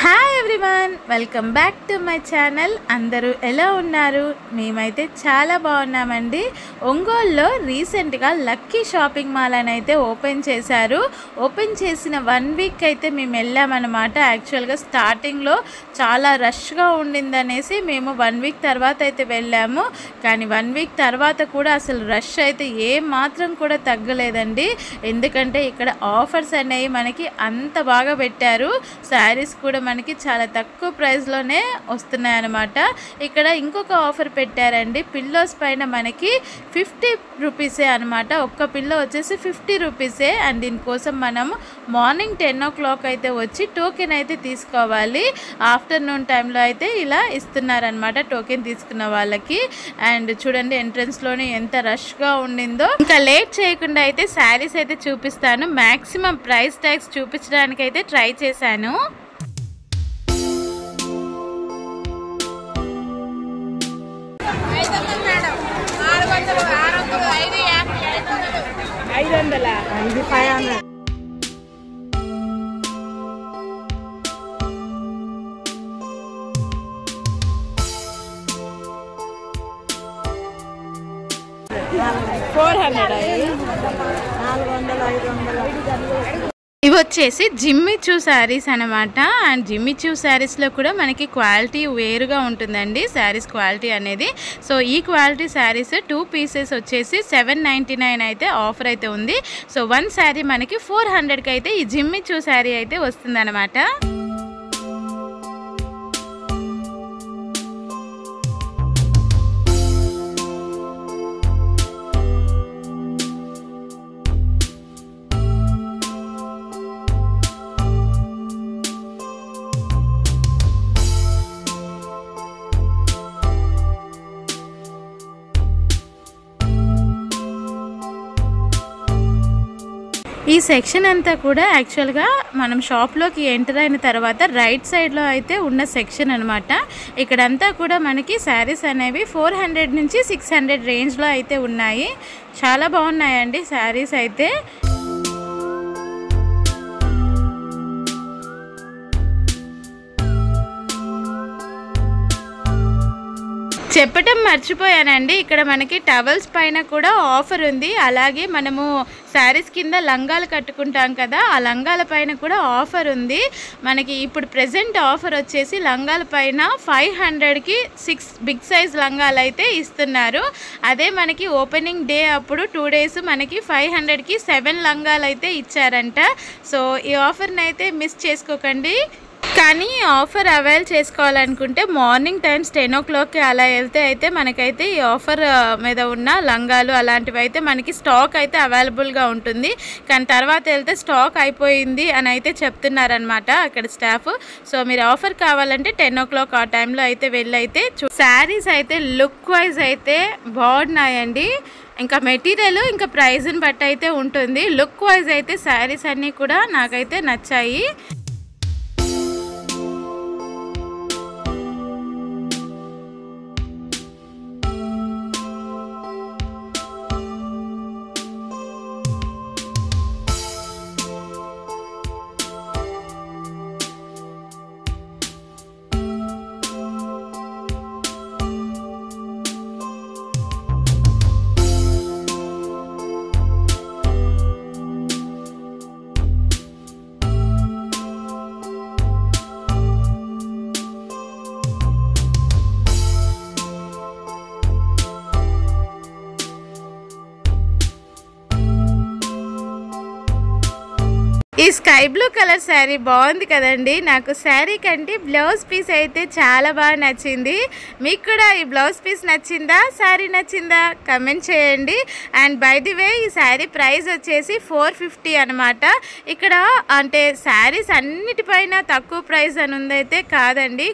Hi everyone, welcome back to my channel. అందరూ ఎలా ఉన్నారు? మేమైతే చాలా బాగున్నామండి. ఒంగోలులో రీసెంట్గా లక్కీ షాపింగ్ మాల్ అని అయితే ఓపెన్ చేశారు. ఓపెన్ చేసిన 1 వీక్ అయితే మేము వెళ్ళామన్నమాట. యాక్చువల్గా స్టార్టింగ్లో చాలా రష్గా ఉండిందనేసి మేము 1 వీక్ తర్వాత అయితే వెళ్ళాము. కానీ 1 వీక్ తర్వాత కూడా అసలు రష్ అయితే ఏ మాత్రం కూడా తగ్గలేదండి. ఎందుకంటే ఇక్కడ ఆఫర్స్ అనేవి మనకి అంత బాగా పెట్టారు. శారీస్ కూడా మనకి చాలా తక్కువ ప్రైస్లోనే వస్తున్నాయి అన్నమాట. ఇక్కడ ఇంకొక ఆఫర్ పెట్టారండి. పిల్లోస్ పైన మనకి 50 రూపీసే అనమాట. ఒక్క పిల్లో వచ్చేసి 50 రూపీసే. అండ్ దీనికోసం మనం మార్నింగ్ 10 o'clock అయితే వచ్చి టోకెన్ అయితే తీసుకోవాలి. ఆఫ్టర్నూన్ టైంలో అయితే ఇలా ఇస్తున్నారనమాట టోకెన్ తీసుకున్న వాళ్ళకి. అండ్ చూడండి ఎంట్రన్స్లోనే ఎంత రష్గా ఉండిందో. ఇంకా లేట్ చేయకుండా అయితే శారీస్ అయితే చూపిస్తాను. మ్యాక్సిమం ప్రైస్ ట్యాగ్స్ చూపించడానికి అయితే ట్రై చేశాను. ఇవి వచ్చేసి జిమ్మిచూ శారీస్ అనమాట. అండ్ జిమ్మిచూ శారీస్లో కూడా మనకి క్వాలిటీ వేరుగా ఉంటుందండి, శారీస్ క్వాలిటీ అనేది. సో ఈ క్వాలిటీ శారీస్ 2 పీసెస్ వచ్చేసి 799 అయితే ఆఫర్ అయితే ఉంది. సో 1 శారీ మనకి 400కి అయితే ఈ జిమ్మిచూ శారీ అయితే వస్తుంది అనమాట. ఈ సెక్షన్ అంతా కూడా యాక్చువల్గా మనం షాప్లోకి ఎంటర్ అయిన తర్వాత రైట్ సైడ్లో అయితే ఉన్న సెక్షన్ అనమాట. ఇక్కడంతా కూడా మనకి శారీస్ అనేవి 400 నుంచి 600 రేంజ్లో అయితే ఉన్నాయి. చాలా బాగున్నాయండి శారీస్ అయితే. చెప్పటం మర్చిపోయానండి, ఇక్కడ మనకి టవల్స్ పైన కూడా ఆఫర్ ఉంది. అలాగే మనము శారీస్ కింద లంగాలు కట్టుకుంటాం కదా, ఆ లంగాల పైన కూడా ఆఫర్ ఉంది. మనకి ఇప్పుడు ప్రెజెంట్ ఆఫర్ వచ్చేసి లంగాల పైన 500కి 6 బిగ్ సైజ్ లంగాలు అయితే ఇస్తున్నారు. అదే మనకి ఓపెనింగ్ డే అప్పుడు 2 days మనకి 500కి 7 లంగాలు అయితే ఇచ్చారంట. సో ఈ ఆఫర్ని అయితే మిస్ చేసుకోకండి. కానీ ఆఫర్ అవైల్ చేసుకోవాలనుకుంటే మార్నింగ్ టైమ్స్ 10 o'clockకి అలా వెళ్తే అయితే మనకైతే ఈ ఆఫర్ మీద ఉన్న లంగాలు అలాంటివి అయితే మనకి స్టాక్ అయితే అవైలబుల్గా ఉంటుంది. కానీ తర్వాత వెళ్తే స్టాక్ అయిపోయింది అని అయితే చెప్తున్నారనమాట అక్కడ స్టాఫ్. సో మీరు ఆఫర్ కావాలంటే 10 o'clock ఆ టైంలో అయితే వెళ్ళైతే శారీస్ అయితే లుక్ వైజ్ అయితే బాగున్నాయండి. ఇంకా మెటీరియల్ ఇంకా ప్రైస్ని బట్టి అయితే ఉంటుంది. లుక్ వైజ్ అయితే శారీస్ అన్నీ కూడా నాకైతే నచ్చాయి. ఈ స్కై బ్లూ కలర్ శారీ బాగుంది కదండి. నాకు శారీ కంటే బ్లౌజ్ పీస్ అయితే చాలా బాగా నచ్చింది. మీకు కూడా ఈ బ్లౌజ్ పీస్ నచ్చిందా, శారీ నచ్చిందా కమెంట్ చేయండి. అండ్ బై ది వే ఈ శారీ ప్రైస్ వచ్చేసి 450 అనమాట. ఇక్కడ అంటే శారీస్ అన్నిటిపైన తక్కువ ప్రైస్ అని ఉందైతే కాదండి.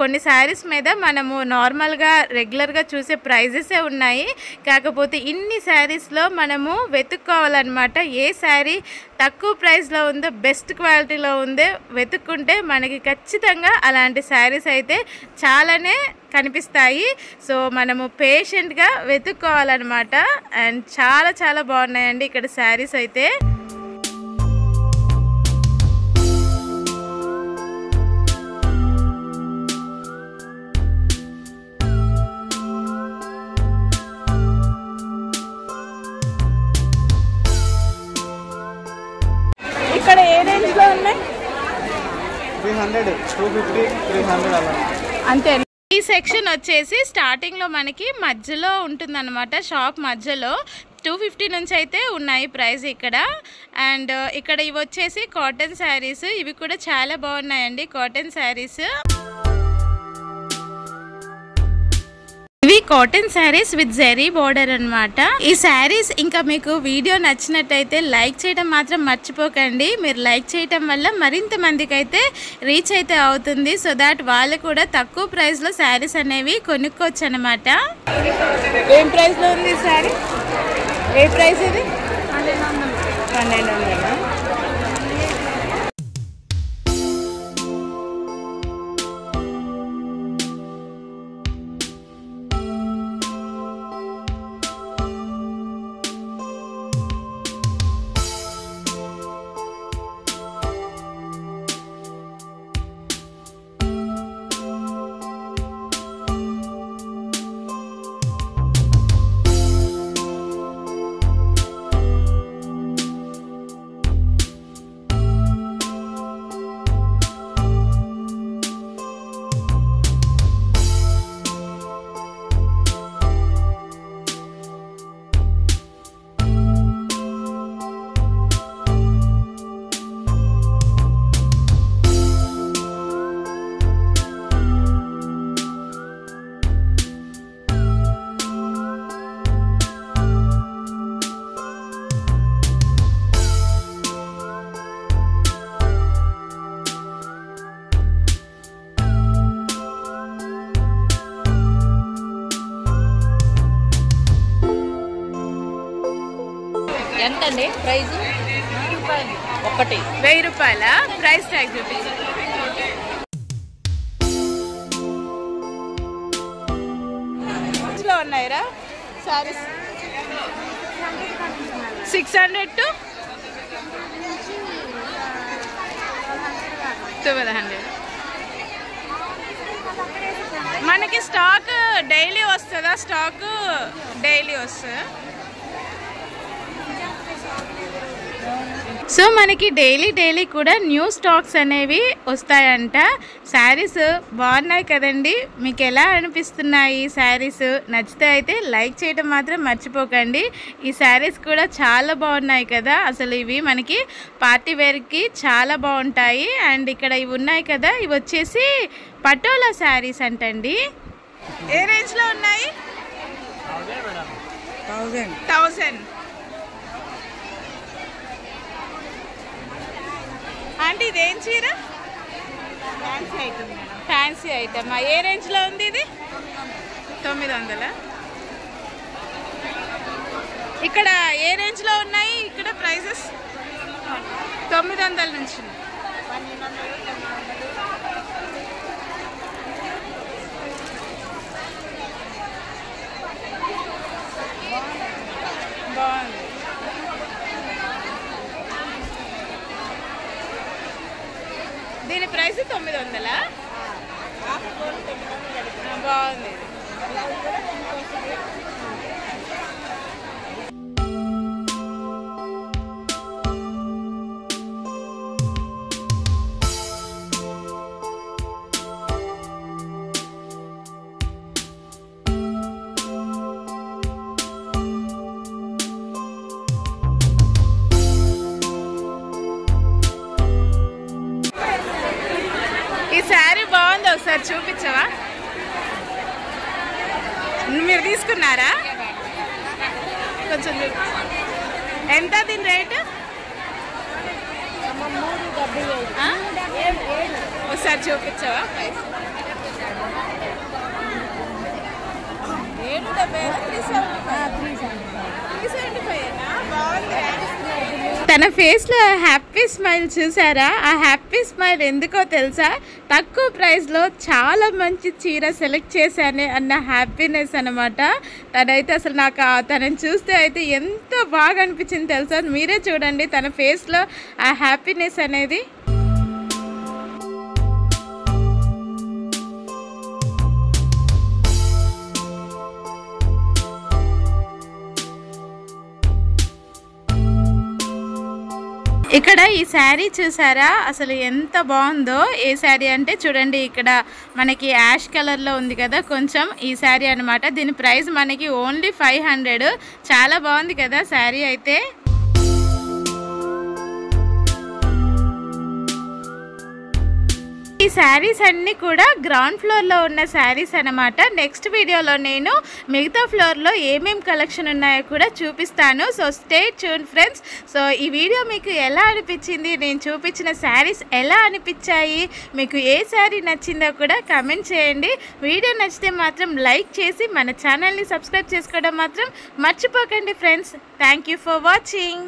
కొన్ని శారీస్ మీద మనము నార్మల్గా రెగ్యులర్గా చూసే ప్రైజెసే ఉన్నాయి. కాకపోతే ఇన్ని శారీస్లో మనము వెతుక్కోవాలన్నమాట. ఏ శారీ తక్కువ ప్రైస్లో ఉందో, బెస్ట్ క్వాలిటీలో ఉందో వెతుక్కుంటే మనకి ఖచ్చితంగా అలాంటి శారీస్ అయితే చాలానే కనిపిస్తాయి. సో మనము పేషెంట్గా వెతుక్కోవాలన్నమాట. అండ్ చాలా చాలా బాగున్నాయండి ఇక్కడ శారీస్ అయితే. 300, 250, 300 అలా అంతే. ఈ సెక్షన్ వచ్చేసి స్టార్టింగ్లో మనకి మధ్యలో ఉంటుందన్నమాట, షాప్ మధ్యలో 250 నుంచి అయితే ఉన్నాయి ప్రైస్ ఇక్కడ. అండ్ ఇక్కడ ఇవి వచ్చేసి కాటన్ శారీస్, ఇవి కూడా చాలా బాగున్నాయండి కాటన్ శారీస్. ఇవి cotton saris with zari border అన్నమాట. ఈ శారీస్ ఇంకా మీకు వీడియో నచ్చినట్టయితే లైక్ చేయడం మాత్రం మర్చిపోకండి. మీరు లైక్ చేయడం వల్ల మరింత మందికి అయితే రీచ్ అయితే అవుతుంది, సో దాట్ వాళ్ళు కూడా తక్కువ ప్రైస్లో శారీస్ అనేవి కొనుక్కోవచ్చు అనమాట. ఏం ప్రైస్లో ఉంది ఈ శారీ? ఏ ప్రైస్ ఇది? 1200. ఎంతండి ప్రైస్? ఒకటి 1000 రూపాయల ప్రైస్ ట్యాగ్ చూపించండి. ఉన్నాయిరా సారీస్ 600 to 1200. మనకి స్టాక్ డైలీ వస్తుందా? స్టాక్ డైలీ వస్తుందా? సో మనకి డైలీ కూడా న్యూ స్టాక్స్ అనేవి వస్తాయంట. శారీస్ బాగున్నాయి కదండి, మీకు ఎలా అనిపిస్తున్నాయి ఈ శారీస్? నచ్చితే అయితే లైక్ చేయడం మాత్రం మర్చిపోకండి. ఈ శారీస్ కూడా చాలా బాగున్నాయి కదా, అసలు ఇవి మనకి పార్టీ వేర్కి చాలా బాగుంటాయి. అండ్ ఇక్కడ ఇవి ఉన్నాయి కదా, ఇవి వచ్చేసి పటోలా శారీస్ అంటండి. ఏ రేంజ్లో ఉన్నాయి? 1000. అంటే ఇదేం చీర? Fancy item. ఏ రేంజ్లో ఉంది ఇది? 900. ఇక్కడ ఏ రేంజ్లో ఉన్నాయి ఇక్కడ ప్రైజెస్? 900 నుంచి. బాగుంది. దీని ప్రైస్ 900. బాగుంది. ఈ శారీ బాగుంది, ఒకసారి చూపించవా? మీరు తీసుకున్నారా? కొంచెం ఎంత దీని రేటు? ఒకసారి చూపించవా? 375. బాగుంది. తన ఫేస్లో హ్యాపీ స్మైల్ చూసారా? ఆ హ్యాపీ స్మైల్ ఎందుకో తెలుసా? తక్కువ ప్రైస్లో చాలా మంచి చీర సెలెక్ట్ చేశానే అన్న హ్యాపీనెస్ అనమాట. తనైతే అసలు నాకు తనని చూస్తే అయితే ఎంత బాగా అనిపించింది తెలుసా? మీరే చూడండి తన ఫేస్లో ఆ హ్యాపీనెస్ అనేది. ఇక్కడ ఈ శారీ చూసారా, అసలు ఎంత బాగుందో. ఏ శారీ అంటే చూడండి, ఇక్కడ మనకి యాష్ కలర్లో ఉంది కదా కొంచెం, ఈ శారీ అనమాట. దీని ప్రైస్ మనకి ఓన్లీ 500. చాలా బాగుంది కదా శారీ అయితే. ఈ శారీస్ అన్నీ కూడా గ్రౌండ్ ఫ్లోర్లో ఉన్న శారీస్ అనమాట. నెక్స్ట్ వీడియోలో నేను మిగతా ఫ్లోర్లో ఏమేం కలెక్షన్ ఉన్నాయో కూడా చూపిస్తాను. So stay tune friends. So ఈ వీడియో మీకు ఎలా అనిపించింది, నేను చూపించిన శారీస్ ఎలా అనిపించాయి, మీకు ఏ శారీ నచ్చిందో కూడా కమెంట్ చేయండి. వీడియో నచ్చితే మాత్రం లైక్ చేసి మన ఛానల్ని సబ్స్క్రైబ్ చేసుకోవడం మాత్రం మర్చిపోకండి friends. Thank you for watching.